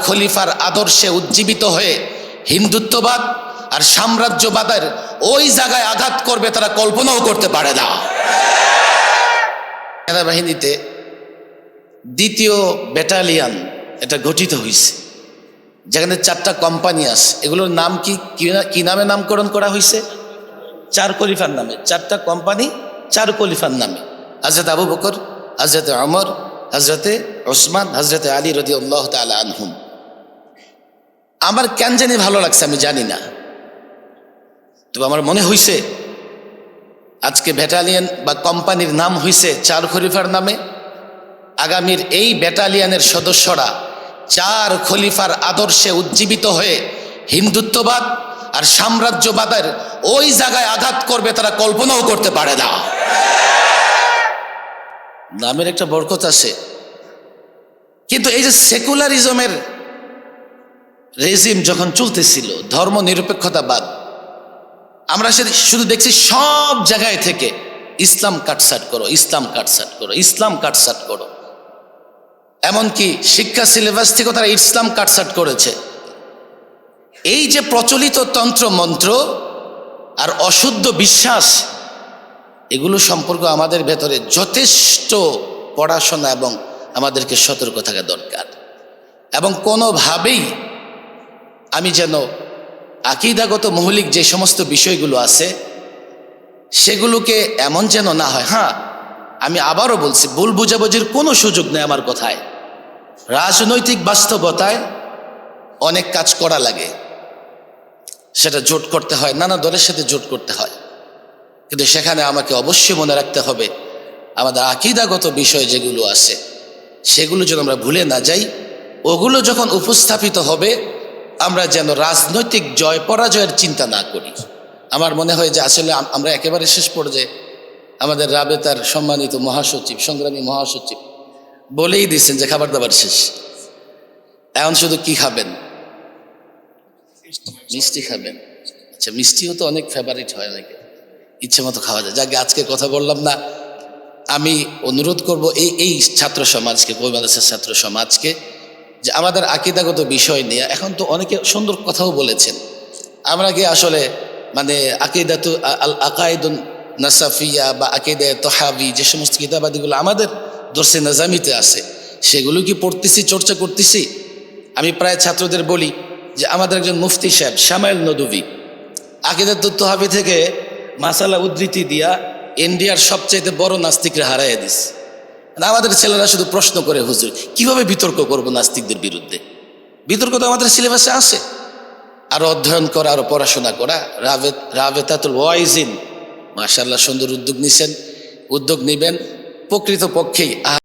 খলিফার আদর্শে উজ্জীবিত হয়ে হিন্দুত্ববাদ আর সাম্রাজ্যবাদের ওই জায়গায় আঘাত করবে তারা কল্পনাও করতে পারে না। সেনাবাহিনীতে ২য় ব্যাটালিয়ন এটা গঠিত হয়েছে, যেখানে 4টা কোম্পানি আছে। এগুলোর নাম কি নামে নামকরণ করা হয়েছে? 4 খলিফার নামে। 4টা কোম্পানি 4 খলিফার নামে, হযরত আবু বকর, হযরত ওমর, হযরতে ওসমান, হযরতে আলী রাদিয়াল্লাহু তাআলা আনহুম। আমার কেন জানি ভালো লাগছে, আমি জানি না, তবে আমার মনে হইছে আজকে ব্যাটালিয়ন বা কোম্পানির নাম হইছে 4 খলিফার নামে। আগামীর এই ব্যাটালিয়নের সদস্যরা 4 খলিফার আদর্শে উজ্জীবিত হয়ে হিন্দুত্ববাদ আর সাম্রাজ্যবাদের ওই জায়গায় আঘাত করবে তারা কল্পনাও করতে পারে না। নামের একটা বরকত আছে, কিন্তু এই যে সেকুলারিজমের রেজিম যখন চলতেছিল, ধর্ম নিরপেক্ষতাবাদ, আমরা শুধু দেখছি সব জায়গায় থেকে ইসলাম কাটছাট করো, ইসলাম কাটছাট করো, ইসলাম কাটছাট করো। এমনকি শিক্ষা সিলেবাস থেকেও তারা ইসলাম কাটছাট করেছে। এই যে প্রচলিত তন্ত্র মন্ত্র আর অশুদ্ধ বিশ্বাস, এগুলো সম্পর্কে আমাদের ভেতরে যথেষ্ট পড়াশোনা এবং আমাদেরকে সতর্ক থাকা দরকার। এবং কোনোভাবেই আমি যেন আকীদাগত মৌলিক যে সমস্ত বিষয়গুলো আছে সেগুলোকে এমন যেন না হয়। হ্যাঁ, আমি আবারও বলছি, ভুল বুঝাবুঝির কোনো সুযোগ নেই আমার কথায়। রাজনৈতিক বাস্তবতায় অনেক কাজ করা লাগে, সেটা জোট করতে হয়, নানা দলের সাথে জোট করতে হয়, কিন্তু সেখানে আমাকে অবশ্যই মনে রাখতে হবে আমাদের আকীদাগত বিষয় যেগুলো আছে সেগুলো যেন আমরা ভুলে না যাই। ওগুলো যখন উপস্থাপিত হবে আমরা যেন রাজনৈতিক জয় পরাজয়ের চিন্তা না করি। আমার মনে হয় যে আসলে আমরা একেবারে শেষ পর্যায়ে আমাদের রাবেতার সম্মানিত মহাসচিব, সংগ্রামী মহাসচিব বলেই দিচ্ছেন যে খাবার দাবার শেষ, এখন শুধু কি খাবেন? মিষ্টি খাবেন। আচ্ছা, মিষ্টিও তো অনেক ফেভারিট হয়, অনেকে ইচ্ছে মতো খাওয়া যায়। যাকে আজকে কথা বললাম না, আমি অনুরোধ করব এই ছাত্র সমাজকে, কওমি মাদ্রাসার ছাত্র সমাজকে, যে আমাদের আকীদাগত বিষয় নিয়ে এখন তো অনেকে সুন্দর কথাও বলেছেন। আমরা কি আসলে মানে আকিদাতু আল আকাইদুন নাসাফিয়া বা আকিদায়ে তাহাবি যে সমস্ত কিতাবাদিগুলো আমাদের দর্সে নাজামিতে আছে সেগুলো কি পড়তেছি, চর্চা করতেছি? আমি প্রায় ছাত্রদের বলি যে আমাদের একজন মুফতি সাহেব শামাইল নদভী আকিদাতুত তাহাবি থেকে মাসালা উদ্ধৃতি দিয়া ইন্ডিয়ার সবচাইতে বড় নাস্তিকরা হারাইয়া দিস। আমাদের ছেলেরা শুধু প্রশ্ন করে, হুজুর কিভাবে বিতর্ক করবো নাস্তিকদের বিরুদ্ধে? বিতর্ক তো আমাদের সিলেবাসে আছে। আরো অধ্যয়ন করা, আরো পড়াশোনা করা। রাবেতাতুল ওয়াইজিন মাশাআল্লাহ সুন্দর উদ্যোগ নিছেন, উদ্যোগ নিবেন। প্রকৃতপক্ষেই